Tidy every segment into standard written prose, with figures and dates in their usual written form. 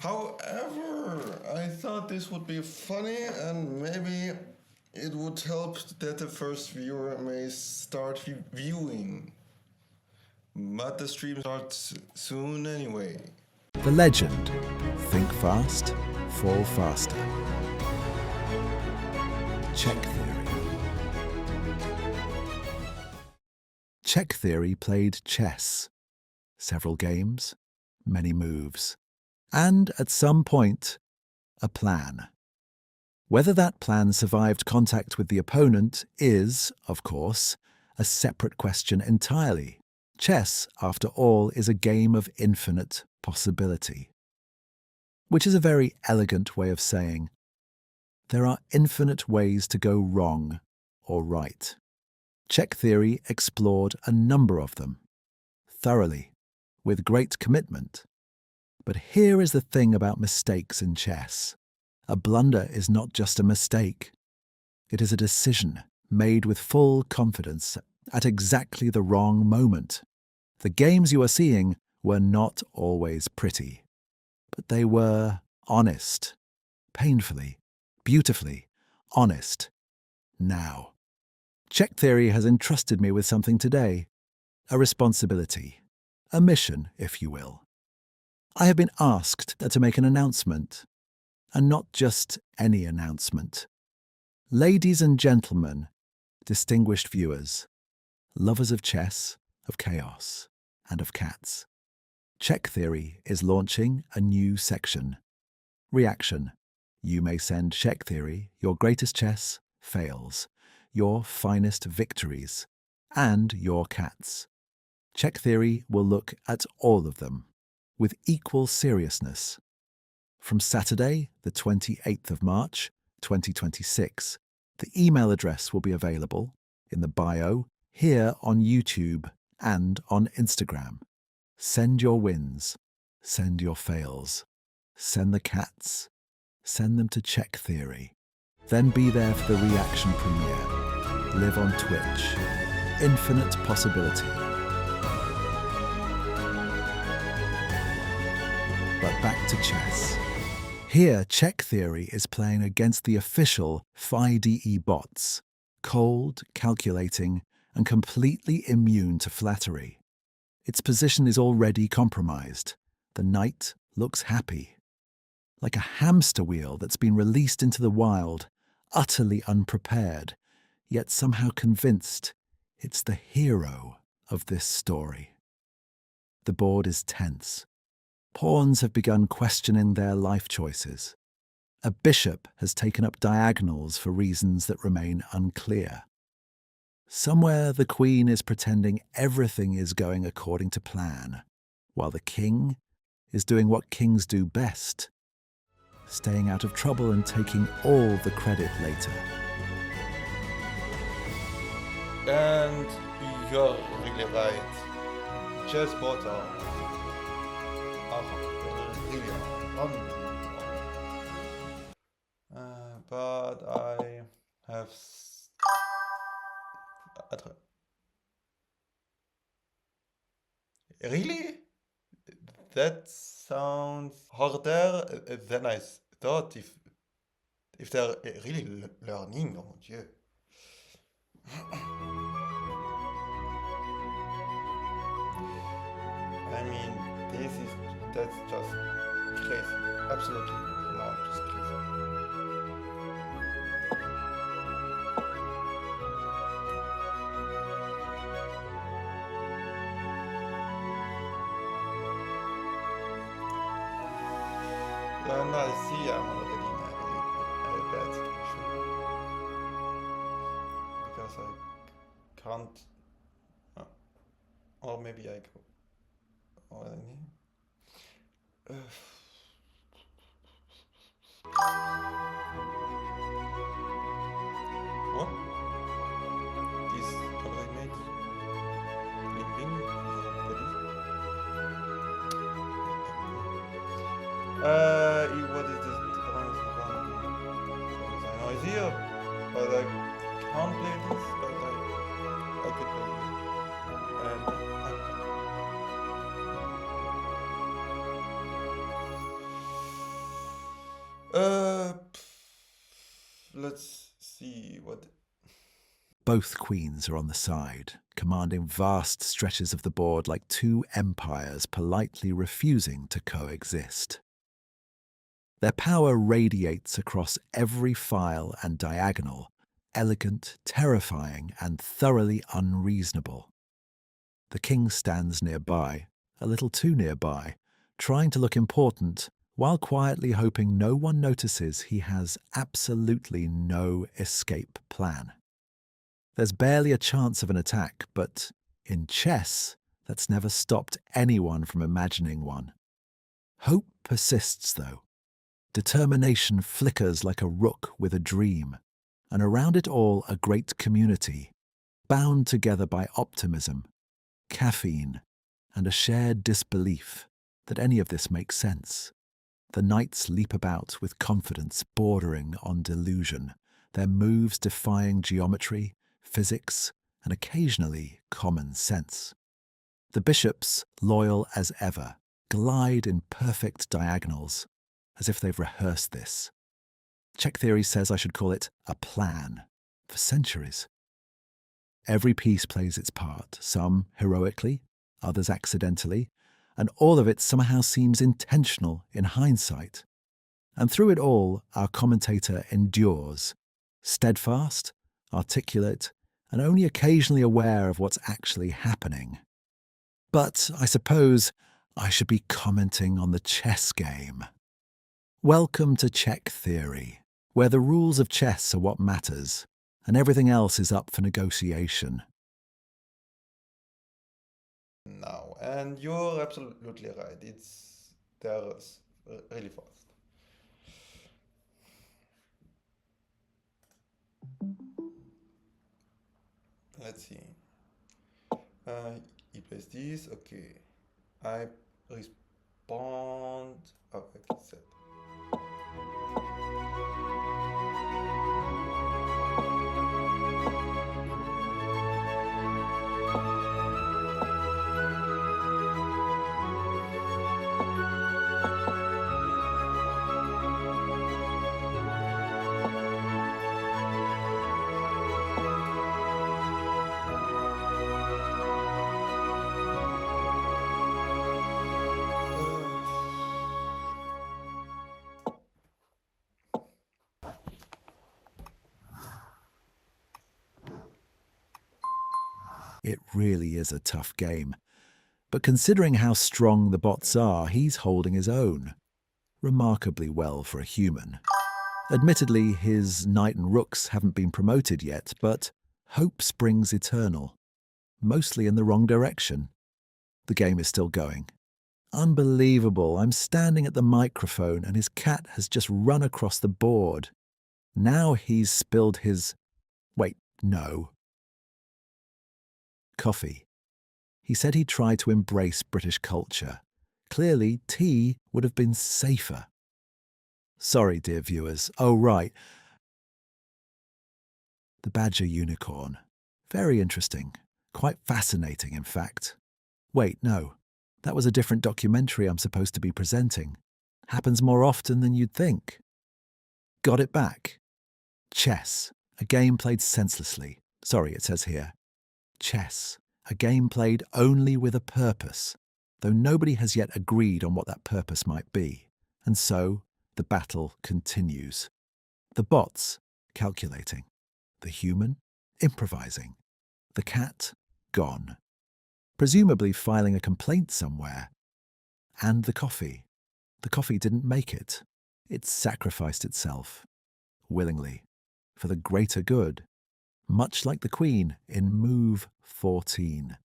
However, I thought this would be funny and maybe it would help that the first viewer may start viewing. But the stream starts soon anyway. The legend, think fast, fall faster. Check Theory. Check Theory played chess. Several games, many moves, and at some point, a plan. Whether that plan survived contact with the opponent is, of course, a separate question entirely. Chess, after all, is a game of infinite possibility, which is a very elegant way of saying there are infinite ways to go wrong or right. Check Theory explored a number of them, thoroughly, with great commitment. But here is the thing about mistakes in chess. A blunder is not just a mistake. It is a decision made with full confidence at exactly the wrong moment. The games you are seeing were not always pretty, but they were honest, painfully, beautifully honest. Now, Check Theory has entrusted me with something today, a responsibility, a mission, if you will. I have been asked to make an announcement, and not just any announcement. Ladies and gentlemen, distinguished viewers, lovers of chess, of chaos, and of cats, Check Theory is launching a new section. Reaction. You may send Check Theory your greatest chess fails, your finest victories, and your cats. Check Theory will look at all of them with equal seriousness. From Saturday, the 28th of March, 2026, the email address will be available in the bio here on YouTube and on Instagram. Send your wins, send your fails, send the cats, send them to Check Theory. Then be there for the reaction premiere. Live on Twitch. Infinite possibility. But back to chess. Here, Check Theory is playing against the official FIDE bots, cold, calculating, and completely immune to flattery. Its position is already compromised. The knight looks happy. Like a hamster wheel that's been released into the wild, utterly unprepared, yet somehow convinced it's the hero of this story. The board is tense. Pawns have begun questioning their life choices. A bishop has taken up diagonals for reasons that remain unclear. Somewhere the queen is pretending everything is going according to plan, while the king is doing what kings do best, staying out of trouble and taking all the credit later. And you're really right. Chessbots are really but I have really? That sounds harder than I thought. If they're really learning, oh mon Dieu. I mean, that's just crazy. Absolutely not just crazy. And I see I'm already in a bad situation. Because I can't... or maybe I go... What I need? What? This already made? Bling bling? What is it? What is this? I know it's here, but I can't play this, but I could play it. And Let's see what. Both queens are on the side, commanding vast stretches of the board like two empires politely refusing to coexist. Their power radiates across every file and diagonal, elegant, terrifying, and thoroughly unreasonable. The king stands nearby, a little too nearby, trying to look important, while quietly hoping no one notices he has absolutely no escape plan. There's barely a chance of an attack, but in chess, that's never stopped anyone from imagining one. Hope persists, though. Determination flickers like a rook with a dream, and around it all a great community, bound together by optimism, caffeine, and a shared disbelief that any of this makes sense. The knights leap about with confidence bordering on delusion, their moves defying geometry, physics, and occasionally common sense. The bishops, loyal as ever, glide in perfect diagonals, as if they've rehearsed this. CheckTheory says I should call it a plan, for centuries. Every piece plays its part, some heroically, others accidentally, and all of it somehow seems intentional in hindsight. And through it all, our commentator endures, steadfast, articulate, and only occasionally aware of what's actually happening. But I suppose I should be commenting on the chess game. Welcome to CheckTheory, where the rules of chess are what matters, and everything else is up for negotiation. Now, and you're absolutely right. They're really fast. Let's see. He plays this. Okay. I respond. Oh, accept. It really is a tough game. But considering how strong the bots are, he's holding his own. Remarkably well for a human. Admittedly, his knight and rooks haven't been promoted yet, but hope springs eternal. Mostly in the wrong direction. The game is still going. Unbelievable, I'm standing at the microphone and his cat has just run across the board. Now he's spilled his... Wait, no. Coffee. He said he'd try to embrace British culture. Clearly, tea would have been safer. Sorry, dear viewers. Oh, right. The badger unicorn. Very interesting. Quite fascinating, in fact. Wait, no. That was a different documentary I'm supposed to be presenting. Happens more often than you'd think. Got it back. Chess. A game played senselessly. Sorry, it says here. Chess. A game played only with a purpose, though nobody has yet agreed on what that purpose might be. And so, the battle continues. The bots, calculating. The human, improvising. The cat, gone. Presumably filing a complaint somewhere. And the coffee. The coffee didn't make it. It sacrificed itself. Willingly. For the greater good. Much like the Queen in move 14.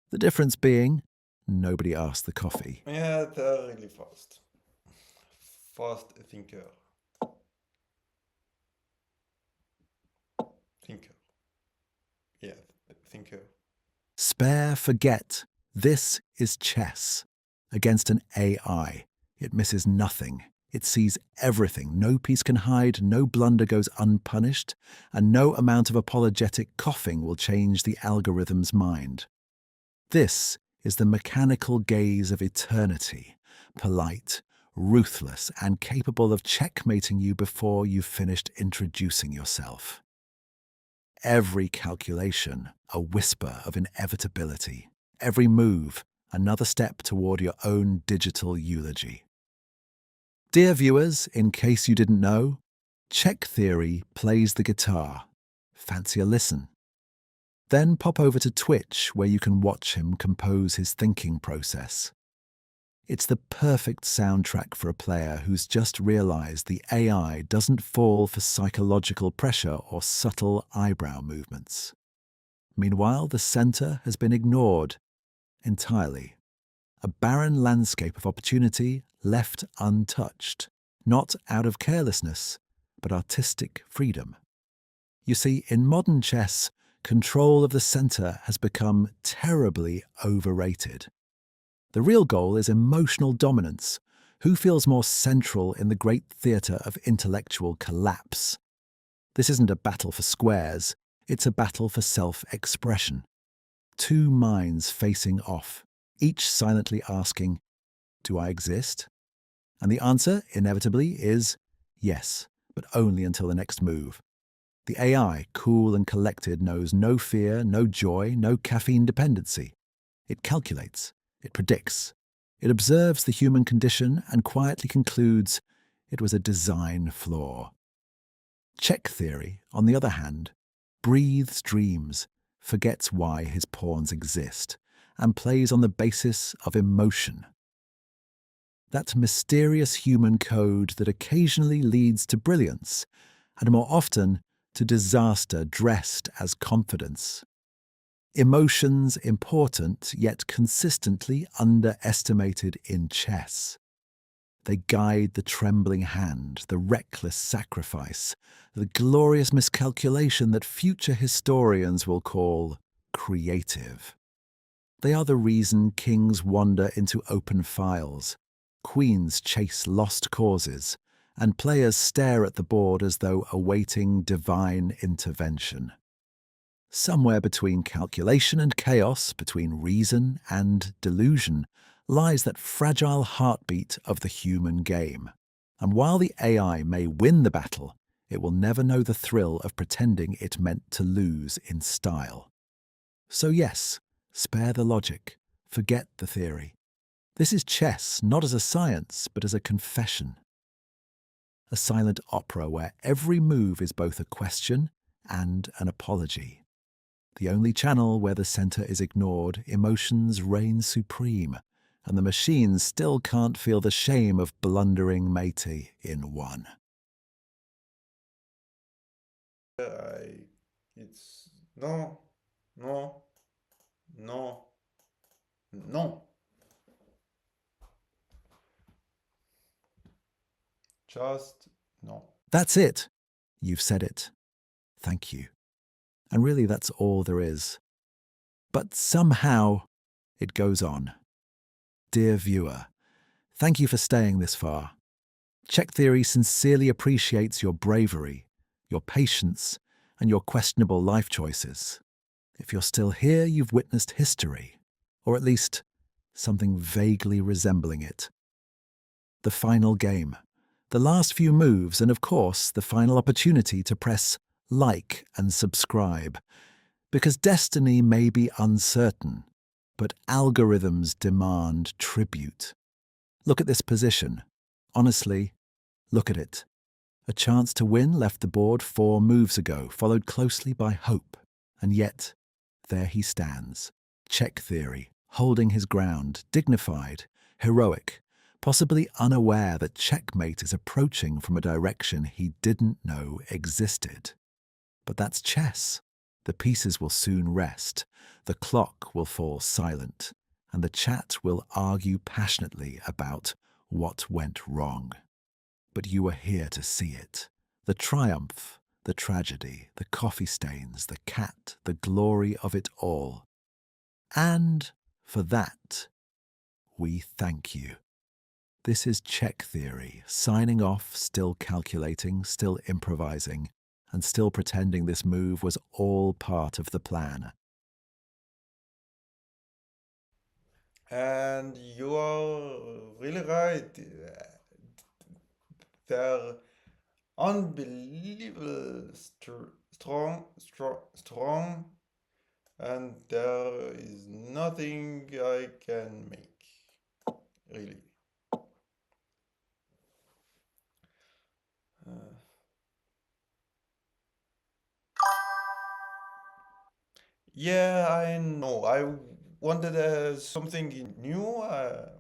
The difference being, nobody asked the coffee. Yeah, they're really fast. Fast thinker. Thinker. Yeah, thinker. Spare, forget. This is chess. Against an AI. It misses nothing. It sees everything. No piece can hide, no blunder goes unpunished, and no amount of apologetic coughing will change the algorithm's mind. This is the mechanical gaze of eternity, polite, ruthless and capable of checkmating you before you've finished introducing yourself. Every calculation, a whisper of inevitability. Every move, another step toward your own digital eulogy. Dear viewers, in case you didn't know, CheckTheory plays the guitar. Fancy a listen? Then pop over to Twitch, where you can watch him compose his thinking process. It's the perfect soundtrack for a player who's just realized the AI doesn't fall for psychological pressure or subtle eyebrow movements. Meanwhile, the center has been ignored entirely. A barren landscape of opportunity left untouched, not out of carelessness, but artistic freedom. You see, in modern chess, control of the center has become terribly overrated. The real goal is emotional dominance. Who feels more central in the great theatre of intellectual collapse? This isn't a battle for squares, it's a battle for self-expression. Two minds facing off, each silently asking, do I exist? And the answer, inevitably, is yes, but only until the next move. The AI, cool and collected, knows no fear, no joy, no caffeine dependency. It calculates, it predicts, it observes the human condition and quietly concludes it was a design flaw. CheckTheory, on the other hand, breathes dreams, forgets why his pawns exist, and plays on the basis of emotion. That mysterious human code that occasionally leads to brilliance, and more often to disaster dressed as confidence. Emotions important yet consistently underestimated in chess. They guide the trembling hand, the reckless sacrifice, the glorious miscalculation that future historians will call creative. They are the reason kings wander into open files, queens chase lost causes, and players stare at the board as though awaiting divine intervention. Somewhere between calculation and chaos, between reason and delusion, lies that fragile heartbeat of the human game. And while the AI may win the battle, it will never know the thrill of pretending it meant to lose in style. So yes, spare the logic, forget the theory. This is chess, not as a science, but as a confession. A silent opera where every move is both a question and an apology. The only channel where the center is ignored, emotions reign supreme, and the machines still can't feel the shame of blundering Métis in one. It's no, no, no, no. Just no. That's it. You've said it. Thank you. And really, that's all there is. But somehow, it goes on. Dear viewer, thank you for staying this far. CheckTheory sincerely appreciates your bravery, your patience, and your questionable life choices. If you're still here, you've witnessed history, or at least something vaguely resembling it. The final game, the last few moves, and of course, the final opportunity to press like and subscribe. Because destiny may be uncertain, but algorithms demand tribute. Look at this position. Honestly, look at it. A chance to win left the board 4 moves ago, followed closely by hope. And yet, there he stands. CheckTheory, holding his ground, dignified, heroic, possibly unaware that checkmate is approaching from a direction he didn't know existed. But that's chess. The pieces will soon rest, the clock will fall silent, and the chat will argue passionately about what went wrong. But you are here to see it. The triumph, the tragedy, the coffee stains, the cat, the glory of it all. And for that, we thank you. This is CheckTheory, signing off, still calculating, still improvising, and still pretending this move was all part of the plan. And you are really right. they're unbelievable strong, and there is nothing I can make, really. Uh, yeah, I know. I wanted something new,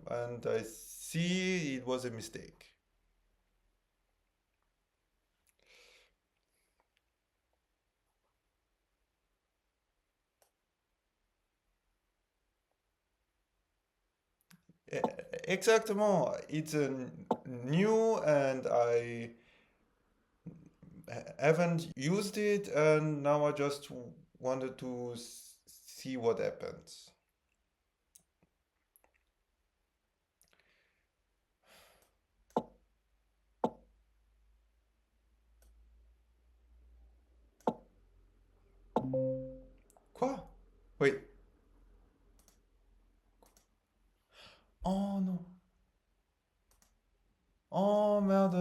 and I see it was a mistake. Eh, Exactement. It's new, and I haven't used it, and now I just wanted to see what happens. Quoi? Wait. Oh non. Oh merde.